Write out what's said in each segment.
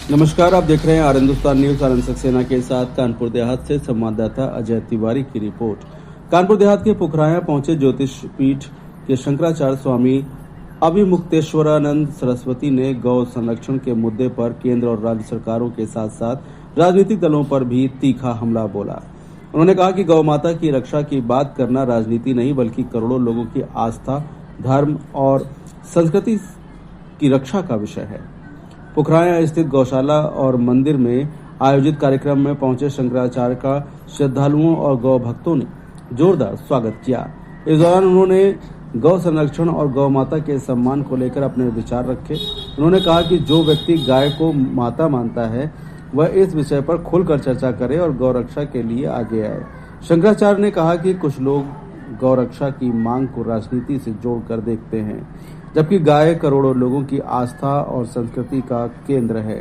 नमस्कार, आप देख रहे हैं आर हिंदुस्तान न्यूज। आनंद सक्सेना के साथ कानपुर देहात से संवाददाता अजय तिवारी की रिपोर्ट। कानपुर देहात के पुखराया पहुंचे ज्योतिष पीठ के शंकराचार्य स्वामी अभिमुक्तेश्वरानंद सरस्वती ने गौ संरक्षण के मुद्दे पर केंद्र और राज्य सरकारों के साथ साथ राजनीतिक दलों पर भी तीखा हमला बोला। उन्होंने कहा कि गौ माता की रक्षा की बात करना राजनीति नहीं बल्कि करोड़ों लोगों की आस्था, धर्म और संस्कृति की रक्षा का विषय है। पुखराया स्थित गौशाला और मंदिर में आयोजित कार्यक्रम में पहुंचे शंकराचार्य का श्रद्धालुओं और गौ भक्तों ने जोरदार स्वागत किया। इस दौरान उन्होंने गौ संरक्षण और गौ माता के सम्मान को लेकर अपने विचार रखे। उन्होंने कहा कि जो व्यक्ति गाय को माता मानता है वह इस विषय पर खुलकर चर्चा करे और गौ रक्षा के लिए आगे आए। शंकराचार्य ने कहा कि कुछ लोग गौ रक्षा की मांग को राजनीति से जोड़कर देखते हैं, जबकि गाय करोड़ों लोगों की आस्था और संस्कृति का केंद्र है।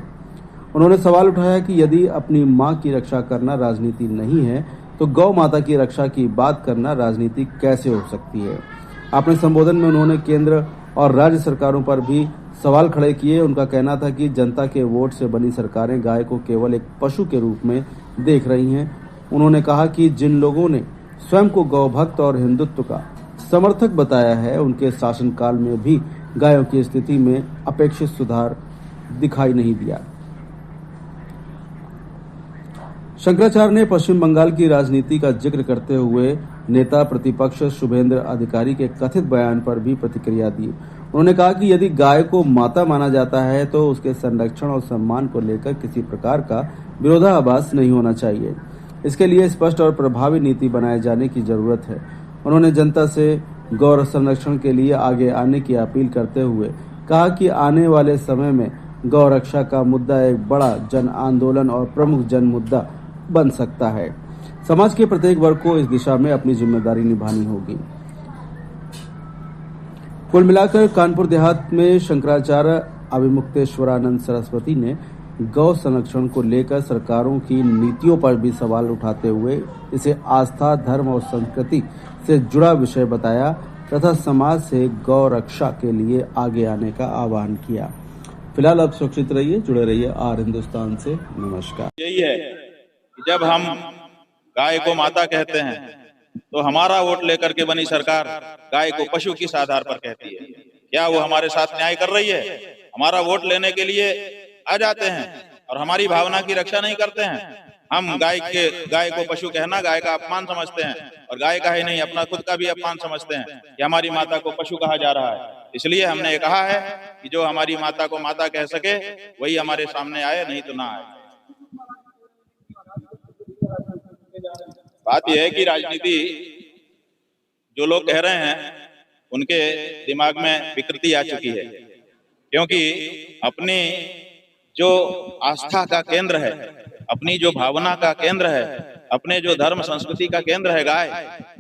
उन्होंने सवाल उठाया कि यदि अपनी मां की रक्षा करना राजनीति नहीं है तो गौ माता की रक्षा की बात करना राजनीति कैसे हो सकती है। अपने संबोधन में उन्होंने केंद्र और राज्य सरकारों पर भी सवाल खड़े किए। उनका कहना था कि जनता के वोट से बनी सरकारें गाय को केवल एक पशु के रूप में देख रही हैं। उन्होंने कहा कि जिन लोगों ने स्वयं को गौ भक्त और हिंदुत्व का समर्थक बताया है, उनके शासनकाल में भी गायों की स्थिति में अपेक्षित सुधार दिखाई नहीं दिया। शंकराचार्य ने पश्चिम बंगाल की राजनीति का जिक्र करते हुए नेता प्रतिपक्ष शुभेंद्र अधिकारी के कथित बयान पर भी प्रतिक्रिया दी। उन्होंने कहा कि यदि गाय को माता माना जाता है तो उसके संरक्षण और सम्मान को लेकर किसी प्रकार का विरोधाभास नहीं होना चाहिए। इसके लिए स्पष्ट और प्रभावी नीति बनाए जाने की जरूरत है। उन्होंने जनता से गौ संरक्षण के लिए आगे आने की अपील करते हुए कहा कि आने वाले समय में गौ रक्षा का मुद्दा एक बड़ा जन आंदोलन और प्रमुख जन मुद्दा बन सकता है। समाज के प्रत्येक वर्ग को इस दिशा में अपनी जिम्मेदारी निभानी होगी। कुल मिलाकर कानपुर देहात में शंकराचार्य अभिमुक्तेश्वरानंद सरस्वती ने गौ संरक्षण को लेकर सरकारों की नीतियों पर भी सवाल उठाते हुए इसे आस्था, धर्म और संस्कृति से जुड़ा विषय बताया तथा समाज से गौ रक्षा के लिए आगे आने का आह्वान किया। फिलहाल आप सुरक्षित रहिए, जुड़े रहिए आर हिंदुस्तान से। नमस्कार। यही है कि जब हम गाय को माता कहते हैं तो हमारा वोट लेकर के बनी सरकार गाय को पशु किस आधार पर कहती है? क्या वो हमारे साथ न्याय कर रही है? हमारा वोट लेने के लिए आ जाते हैं और हमारी भावना की रक्षा नहीं करते हैं। हम गाय को पशु कहना गाय का अपमान समझते हैं और गाय का ही नहीं अपना खुद का भी अपमान समझते हैं कि हमारी माता को पशु कहा जा रहा है। इसलिए हमने ये कहा है कि जो हमारी माता को माता कह सके वही हमारे सामने आए, नहीं तो ना आए। बात यह है कि राजनीति जो लोग कह रहे हैं उनके दिमाग में विकृति आ चुकी है, क्योंकि अपनी जो आस्था का केंद्र है, अपनी जो भावना का केंद्र है, अपने जो धर्म संस्कृति का केंद्र है गाय,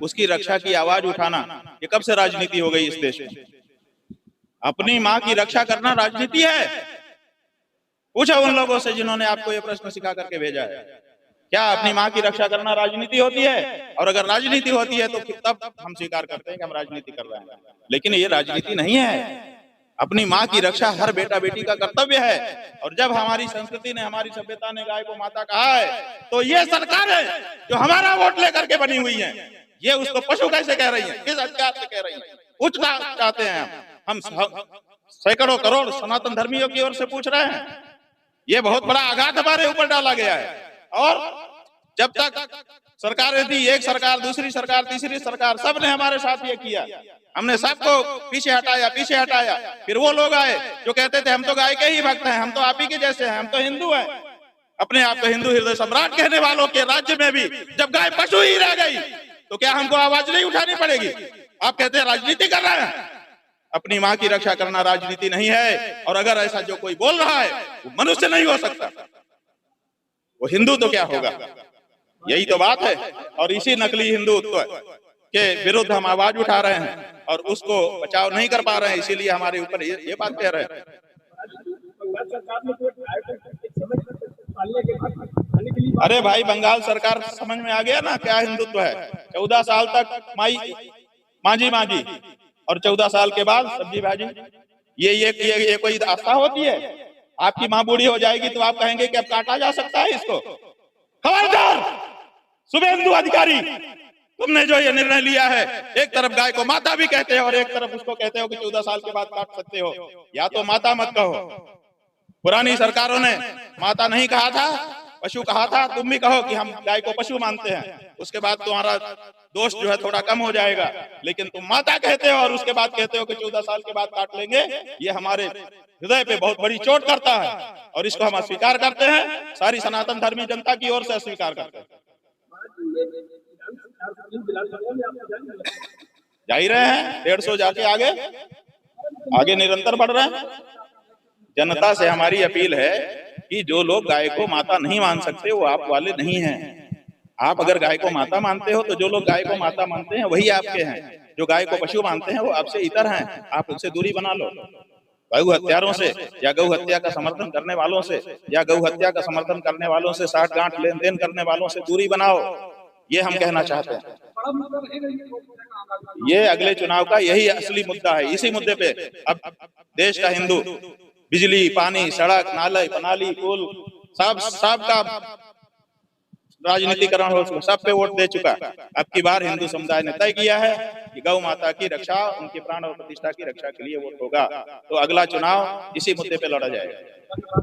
उसकी रक्षा की आवाज उठाना ये कब से राजनीति हो गई इस देश में? अपनी माँ की रक्षा करना राजनीति है? पूछो उन लोगों से जिन्होंने आपको ये प्रश्न सिखा करके भेजा है, क्या अपनी माँ की रक्षा करना राजनीति होती है? और अगर राजनीति होती है तो तब हम स्वीकार करते हैं कि हम राजनीति कर रहे हैं, लेकिन ये राजनीति नहीं है। अपनी माँ की रक्षा हर बेटा बेटी का कर्तव्य है। और जब हमारी संस्कृति ने, हमारी सभ्यता ने गाय को माता कहा है तो ये सरकार है जो हमारा वोट लेकर के बनी हुई है, ये उसको पशु कैसे कह रही है? किस अधिकार से कह रही है? कुछ चाहते हैं हम सैकड़ों करोड़ सनातन धर्मियों की ओर से पूछ रहे हैं। ये बहुत बड़ा आघात हमारे ऊपर डाला गया है। और जब तक सरकारें थी, एक सरकार, दूसरी सरकार, तीसरी सरकार, सबने हमारे साथ ये किया। हमने सबको पीछे हटाया। फिर वो लोग आए जो कहते थे हम तो गाय के ही भक्त हैं, हम तो आप ही के जैसे हैं, हम तो हिंदू हैं। अपने आप को हिंदू हृदय सम्राट कहने वालों के राज्य में भी जब गाय पशु ही रह गई तो क्या हमको आवाज नहीं उठानी पड़ेगी? आप कहते हैं राजनीति कर रहे हैं। अपनी माँ की रक्षा करना राजनीति नहीं है। और अगर ऐसा जो कोई बोल रहा है वो मनुष्य नहीं हो सकता, वो हिंदू तो क्या होगा? यही तो बात है। और इसी नकली हिंदुत्व के विरुद्ध हम आवाज उठा रहे हैं और उसको बचाव नहीं कर पा रहे हैं, इसीलिए हमारे ऊपर ये बात कह रहे हैं। अरे भाई, बंगाल सरकार समझ में आ गया ना क्या हिंदुत्व है। 14 साल तक मांझी और 14 साल के बाद सब्जी भाजी, ये कोई आस्था होती है? आपकी माँ बूढ़ी हो जाएगी तो आप कहेंगे कि अब काटा जा सकता है इसको। खबरदार शुभेंदु अधिकारी, तुमने जो ये निर्णय लिया है, एक तरफ गाय को माता भी कहते हो और एक तरफ उसको कहते हो कि 14 साल के बाद काट सकते हो। या तो माता मत कहो, पुरानी सरकारों ने माता नहीं कहा था, पशु कहा था। तुम भी कहो कि हम गाय को पशु मानते हैं, उसके बाद तुम्हारा दोष जो है थोड़ा कम हो जाएगा। लेकिन तुम माता कहते हो और उसके बाद कहते हो कि 14 साल के बाद काट लेंगे, ये हमारे हृदय पे बहुत बड़ी चोट करता है और इसको हम अस्वीकार करते हैं। सारी सनातन धर्मी जनता की ओर से अस्वीकार करते हैं। जा ही रहे हैं 150 जाके आगे निरंतर बढ़ रहे हैं। जनता से हमारी अपील है कि जो लोग गाय को माता नहीं मान सकते वो आप वाले नहीं हैं। आप अगर गाय को माता मानते हो तो जो लोग गाय को माता मानते हैं वही आपके हैं। जो गाय को पशु मानते हैं वो आपसे इतर हैं। आप उनसे दूरी बना लो। गौ हत्यारों से या गौ हत्या का समर्थन करने वालों से या गौ हत्या का समर्थन करने वालों से साठ-गांठ लेन देन करने वालों से दूरी बनाओ, ये हम कहना चाहते हैं। ये अगले चुनाव का यही असली मुद्दा है। इसी मुद्दे पे अब देश का हिंदू बिजली, पानी, सड़क, नाले, नाली, पुल सब का राजनीतिकरण हो, सब पे वोट दे चुका। अब की बार हिंदू समुदाय ने तय किया है कि गौ माता की रक्षा, उनके प्राण और प्रतिष्ठा की रक्षा के लिए वोट होगा। तो अगला चुनाव इसी मुद्दे पे लड़ा जाएगा।